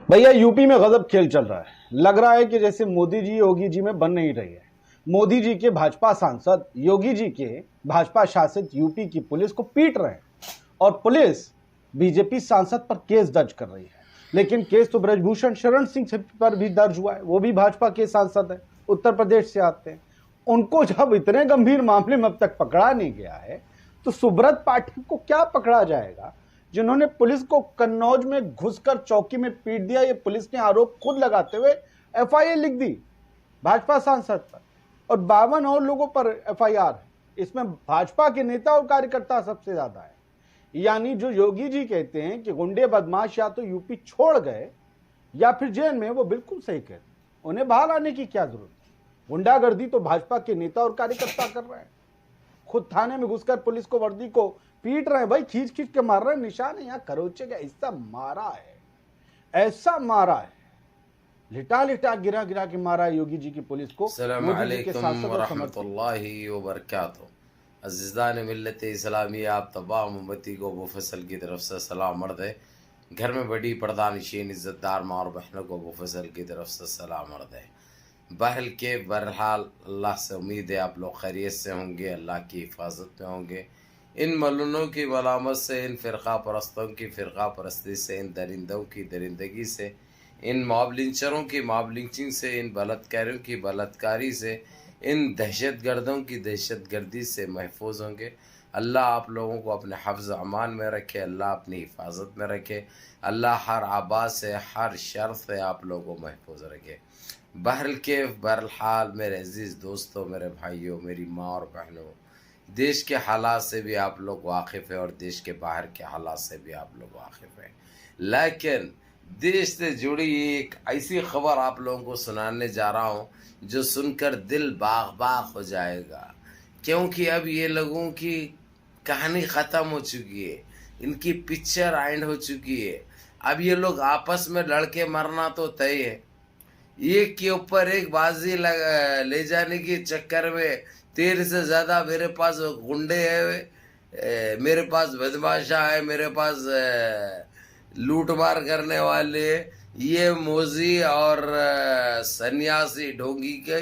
भैया यूपी में गजब खेल चल रहा है। लग रहा है कि जैसे मोदी जी योगी जी में बन नहीं रही है। मोदी जी के भाजपा सांसद योगी जी के भाजपा शासित यूपी की पुलिस को पीट रहे हैं और पुलिस बीजेपी सांसद पर केस दर्ज कर रही है। लेकिन केस तो ब्रजभूषण शरण सिंह पर भी दर्ज हुआ है, वो भी भाजपा के सांसद है, उत्तर प्रदेश से आते हैं। उनको जब इतने गंभीर मामले में अब तक पकड़ा नहीं गया है तो सुब्रत पाठक को क्या पकड़ा जाएगा, जिन्होंने पुलिस को कन्नौज में घुसकर चौकी में पीट दिया। ये पुलिस ने आरोप खुद लगाते हुए एफआईआर लिख दी भाजपा सांसद पर और 52 और लोगों पर एफआईआर है। इसमें भाजपा के नेता और कार्यकर्ता सबसे ज्यादा है। यानी जो योगी जी कहते हैं कि गुंडे बदमाश या तो यूपी छोड़ गए या फिर जेल में, वो बिल्कुल सही कहते हैं। उन्हें बाहर आने की क्या जरूरत है। गुंडागर्दी तो भाजपा के नेता और कार्यकर्ता कर रहे हैं। खुद थाने में घुसकर पुलिस को वर्दी को पीट रहे हैं भाई, खींच खींच के मार रहे हैं। निशान है यहाँ खरोचे का, ऐसा मारा है, लिटा लिटा गिरा गिरा के मारा है योगी जी की पुलिस को। अस्सलामु अलैकुम वरहमतुल्लाहि वबरकातुहू। अज़ीज़ान मिल्लत इस्लामी, आप तमाम उम्मती को अबू फसल की तरफ से सलाम अर्ज़ है। घर में बड़ी पर्दानशीन इज़्ज़तदार माँ और बहनों को अबू फसल की तरफ से सलाम अर्ज़ है। बहरहाल अल्लाह से उम्मीद है आप लोग खैरियत से होंगे, अल्लाह की हिफाजत में होंगे। इन मलूनों की मलामत से, इन फ़िरक़ा परस्तों की फ़िरक़ा परस्ती से, इन दरिंदों की दरिंदगी से, इन मॉब लिंचरों की मॉब लिंचिंग से, इन बलात्कारियों की बलात्कारी से, इन दहशतगर्दों की दहशतगर्दी से महफूज होंगे। अल्लाह आप लोगों को अपने हफ्ज़ अमान में रखे, अल्लाह अपनी हिफाजत में रखे, अल्लाह हर आबाद से, हर शर से आप लोगों को महफूज रखे। बहरहाल मेरे अज़ीज़ दोस्तों, मेरे भाइयों, मेरी माँ और बहनों, देश के हालात से भी आप लोग वाकिफ़ हैं और देश के बाहर के हालात से भी आप लोग वाकिफ़ हैं। लेकिन देश से जुड़ी एक ऐसी खबर आप लोगों को सुनाने जा रहा हूँ जो सुनकर दिल बाग बाग हो जाएगा, क्योंकि अब ये लोगों की कहानी ख़त्म हो चुकी है, इनकी पिक्चर एंड हो चुकी है। अब ये लोग आपस में लड़के मरना तो तय है। एक के ऊपर एक बाजी ले जाने के चक्कर में 13 से ज़्यादा मेरे पास गुंडे हैं, मेरे पास बदमाशा है, मेरे पास लूटमार करने वाले, ये मोजी और सन्यासी ढोंगी के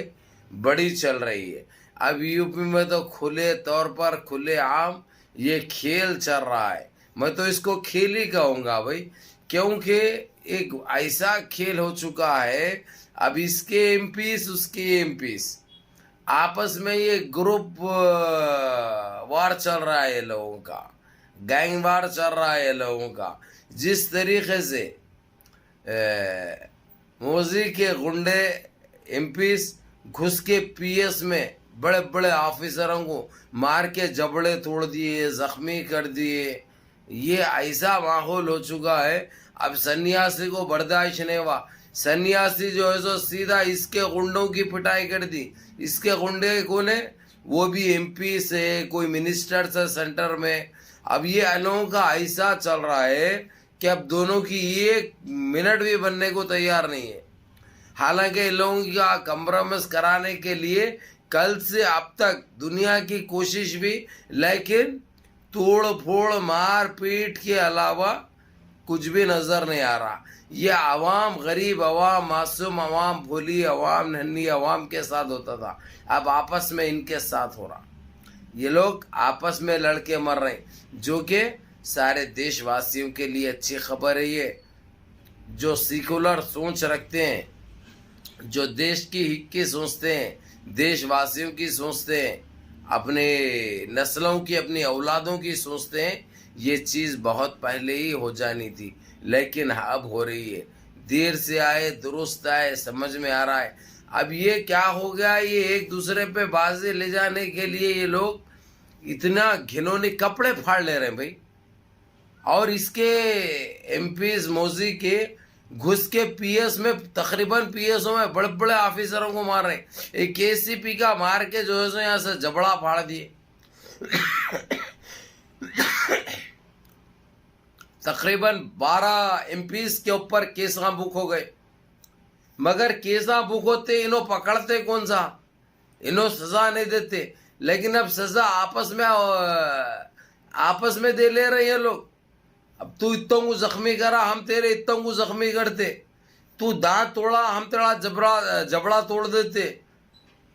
बड़ी चल रही है। अब यूपी में तो खुले तौर पर खुले आम ये खेल चल रहा है। मैं तो इसको खेल ही कहूँगा भाई, क्योंकि एक ऐसा खेल हो चुका है। अब इसके एमपीस उसके एमपीस आपस में ये ग्रुप वार चल रहा है, ये लोगों का गैंग वार चल रहा है ये लोगों का। जिस तरीके से मोदी के गुंडे एमपीस घुस के पीएस में बड़े बड़े ऑफिसरों को मार के जबड़े तोड़ दिए, जख्मी कर दिए, ये ऐसा माहौल हो चुका है। अब सन्यासी को बर्दाश्त नहीं हुआ। सन्यासी जो है सो सीधा इसके गुंडों की पिटाई कर दी। इसके गुंडे कौन है? वो भी एमपी से, कोई मिनिस्टर से सेंटर में। अब ये लोगों का ऐसा चल रहा है कि अब दोनों की एक मिनट भी बनने को तैयार नहीं है। हालांकि इन लोगों का कंप्रोमाइज कराने के लिए कल से अब तक दुनिया की कोशिश भी, लेकिन तोड़ फोड़ मार पीट के अलावा कुछ भी नजर नहीं आ रहा। ये आवाम, गरीब आवाम, मासूम आवाम, भोली आवाम, नन्ही आवाम के साथ होता था, अब आपस में इनके साथ हो रहा। ये लोग आपस में लड़के मर रहे हैं, जो कि सारे देशवासियों के लिए अच्छी खबर है। ये जो सेकुलर सोच रखते हैं, जो देश की हित की सोचते हैं, देशवासियों की सोचते हैं, अपने नस्लों की, अपनी औलादों की सोचते हैं, ये चीज़ बहुत पहले ही हो जानी थी, लेकिन अब हो रही है। देर से आए दुरुस्त आए, समझ में आ रहा है। अब ये क्या हो गया, ये एक दूसरे पे बाजी ले जाने के लिए ये लोग इतना घिनौने कपड़े फाड़ ले रहे हैं भाई। और इसके एमपीज मोदी के घुस के पीएस में, तकरीबन पीएसओ में बड़े बड़े ऑफिसरों को मार रहे हैं। एक केसीपी का मार के जो है सो यहाँ से जबड़ा फाड़ दिए। तकरीबन 12 एमपीज के ऊपर केसा बुक हो गए, मगर केसा बुक होते इन्हों पकड़ते कौन सा, इन्हों सजा नहीं देते। लेकिन अब सजा आपस में दे ले रहे हैं लोग। अब तू इतों को जख्मी करा, हम तेरे इतों को जख्मी करते। तू दांत तोड़ा, हम तेरा जबड़ा तोड़ देते।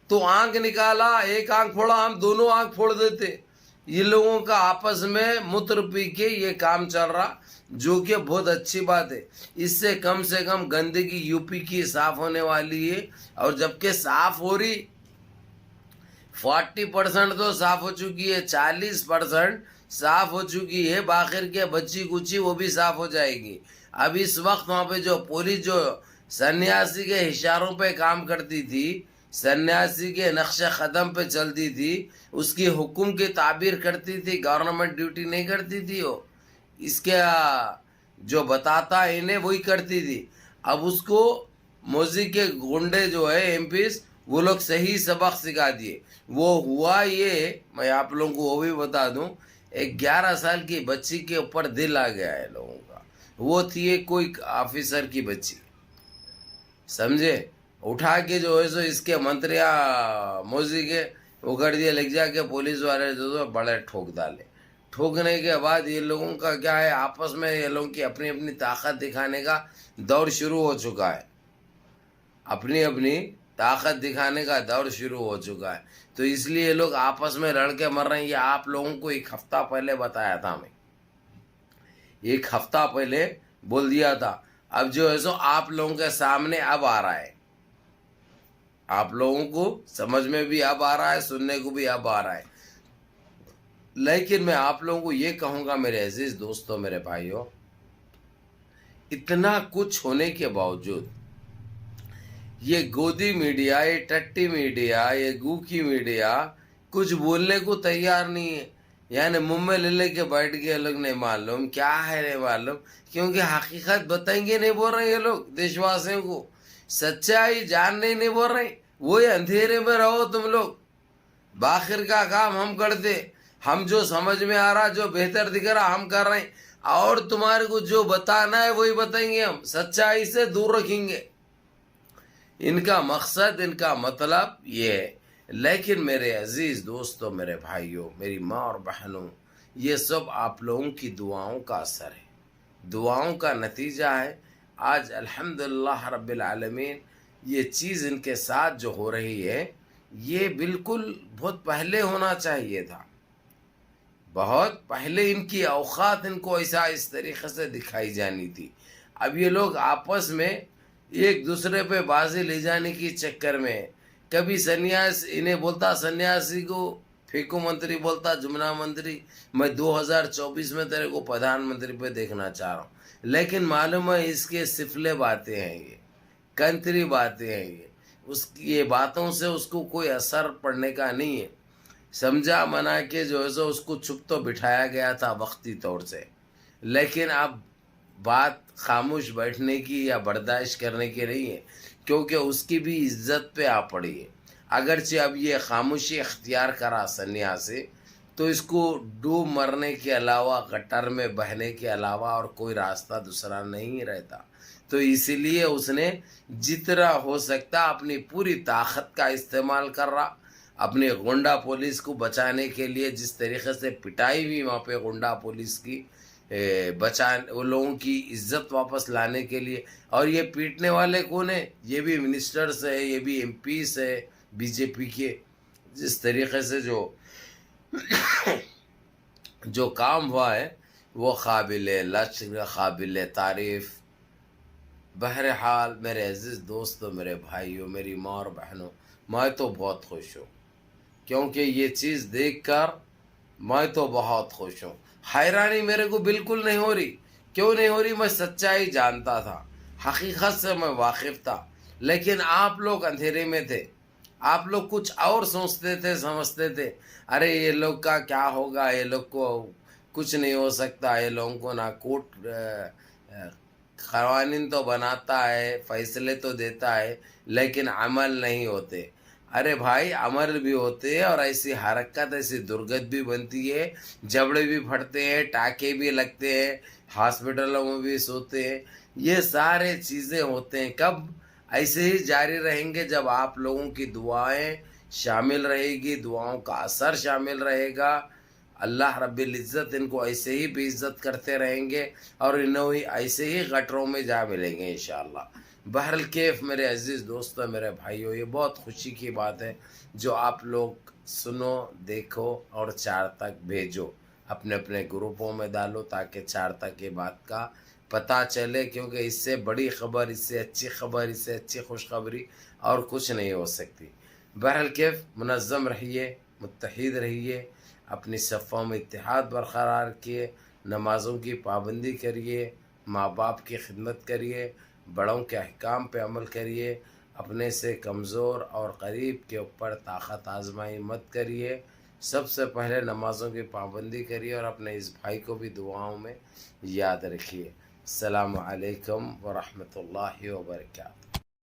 तो आंख निकाला, एक आंख फोड़ा, हम दोनों आंख फोड़ देते। ये लोगों का आपस में मूत्र पी के ये काम चल रहा, जो कि बहुत अच्छी बात है। इससे कम से कम गंदगी यूपी की साफ होने वाली है। और जबकि साफ हो रही, 40% तो साफ हो चुकी है, 40% साफ हो चुकी है। बाखिर के बच्ची कुची वो भी साफ हो जाएगी। अब इस वक्त वहां पे जो पुलिस जो सन्यासी के इशारों पे काम करती थी, सन्यासी के नक्शे कदम पे चलती थी, उसकी हुक्म की ताबीर करती थी, गवर्नमेंट ड्यूटी नहीं करती थी वो। इसके जो बताता है इन्हें वही करती थी। अब उसको मोदी के गुंडे जो है एमपीस, वो लोग सही सबक सिखा दिए। वो हुआ ये, मैं आप लोगों को वो भी बता दूं, एक 11 साल की बच्ची के ऊपर दिल आ गया है लोगों का। वो थी एक कोई ऑफिसर की बच्ची, समझे, उठा के जो है सो इसके मंत्रिया मोदी के वो कर दिए, लग जाके पुलिस वाले जो तो बड़े ठोक डाले। ठोकने के बाद ये लोगों का क्या है, आपस में ये लोगों की अपनी अपनी ताकत दिखाने का दौर शुरू हो चुका है। अपनी अपनी ताकत दिखाने का दौर शुरू हो चुका है। तो इसलिए ये लोग आपस में लड़ के मर रहे हैं। ये आप लोगों को एक हफ्ता पहले बताया था, मैं एक हफ्ता पहले बोल दिया था। अब जो है सो आप लोगों के सामने अब आ रहा है, आप लोगों को समझ में भी अब आ रहा है, सुनने को भी अब आ रहा है। लेकिन मैं आप लोगों को ये कहूंगा मेरे अजीज दोस्तों, मेरे भाइयों, इतना कुछ होने के बावजूद ये गोदी मीडिया, ये टट्टी मीडिया, ये गूकी मीडिया कुछ बोलने को तैयार नहीं है। यानी मुंह में ले लेके बैठ गए लोग, नहीं मालूम क्या है, नहीं मालूम, क्योंकि हकीकत बताएंगे नहीं बोल रहे ये लोग देशवासियों को, सच्चाई जानने नहीं बोल रहे। वही अंधेरे में रहो तुम लोग, बाखिर का काम हम करते। हम जो समझ में आ रहा, जो बेहतर दिख रहा हम कर रहे हैं, और तुम्हारे को जो बताना है वही बताएंगे, हम सच्चाई से दूर रखेंगे। इनका मकसद, इनका मतलब ये है। लेकिन मेरे अजीज दोस्तों, मेरे भाइयों, मेरी माँ और बहनों, ये सब आप लोगों की दुआओं का असर है, दुआओं का नतीजा है। आज अल्हम्दुलिल्लाह रब्बिल आलमीन ये चीज़ इनके साथ जो हो रही है, ये बिल्कुल बहुत पहले होना चाहिए था। बहुत पहले इनकी औकात इनको ऐसा इस तरीके से दिखाई जानी थी। अब ये लोग आपस में एक दूसरे पे बाजी ले जाने के चक्कर में, कभी सन्यास इन्हें बोलता, सन्यासी को फेंको मंत्री बोलता, जुमना मंत्री, मैं 2024 में तेरे को प्रधानमंत्री पे देखना चाह रहा हूँ। लेकिन मालूम है इसके सिफले बातें हैं, ये कंतरी बातें हैं, उसकी ये बातों से उसको कोई असर पड़ने का नहीं है। समझा मना के जो है सो उसको चुप तो बिठाया गया था वक्ती तौर से, लेकिन अब बात खामोश बैठने की या बर्दाश्त करने की नहीं है, क्योंकि उसकी भी इज्जत पे आ पड़ी है। अगरचे अब ये खामोशी इख्तियार करा सन्यासी, तो इसको डूब मरने के अलावा, गटर में बहने के अलावा और कोई रास्ता दूसरा नहीं रहता। तो इसीलिए उसने जितना हो सकता अपनी पूरी ताकत का इस्तेमाल कर रहा, अपने गुंडा पुलिस को बचाने के लिए। जिस तरीके से पिटाई हुई वहाँ पे गुंडा पुलिस की, बचाने, वो लोगों की इज्जत वापस लाने के लिए। और ये पीटने वाले कौन है? ये भी मिनिस्टर्स है, ये भी एमपीस है बीजेपी के। जिस तरीके से जो काम हुआ है वो काबिल लश्र, काबिल तारीफ। बहरहाल मेरे अजीज दोस्तों, मेरे भाइयों, मेरी माँ और बहनों, मैं तो बहुत खुश हूँ, क्योंकि ये चीज़ देखकर मैं तो बहुत खुश हूँ। हैरानी मेरे को बिल्कुल नहीं हो रही। क्यों नहीं हो रही? मैं सच्चाई जानता था, हकीकत से मैं वाकिफ था, लेकिन आप लोग अंधेरे में थे। आप लोग कुछ और सोचते थे, समझते थे, अरे ये लोग का क्या होगा, ये लोग को कुछ नहीं हो सकता, ये लोगों को ना कोर्ट कवानीन तो बनाता है, फैसले तो देता है, लेकिन अमल नहीं होते। अरे भाई, अमल भी होते हैं और ऐसी हरकत, ऐसी दुर्गत भी बनती है, जबड़े भी फटते हैं, टाके भी लगते हैं, हॉस्पिटलों में भी सोते हैं। ये सारे चीज़ें होते हैं। कब? ऐसे ही जारी रहेंगे जब आप लोगों की दुआएं शामिल रहेगी, दुआओं का असर शामिल रहेगा। अल्लाह रब्बिल इज़्ज़त इनको ऐसे ही बेइज्जत करते रहेंगे और इन्हों ही ऐसे ही गटरों में जा मिलेंगे इंशाअल्लाह। बहरल कैफ मेरे अज़ीज़ दोस्तों, मेरे भाइयों, ये बहुत खुशी की बात है जो आप लोग सुनो, देखो और 4 तक भेजो, अपने अपने ग्रुपों में डालो ताकि 4 तक की बात का पता चले, क्योंकि इससे बड़ी खबर, इससे अच्छी खबर, इससे अच्छी खुशखबरी और कुछ नहीं हो सकती। बहरहाल कैफ मुनज़्ज़म रहिए, मुत्तहिद रहिए, अपनी सफ़ों में इत्तेहाद बरकरार रखिए, नमाज़ों की पाबंदी करिए, माँ बाप की खिदमत करिए, बड़ों के अहकाम पे अमल करिए, अपने से कमज़ोर और गरीब के ऊपर ताकत आजमाई मत करिए। सबसे पहले नमाज़ों की पाबंदी करिए और अपने इस भाई को भी दुआओं में याद रखिए। अस्सलामु अलैकुम व रहमतुल्लाहि व बरकातहू।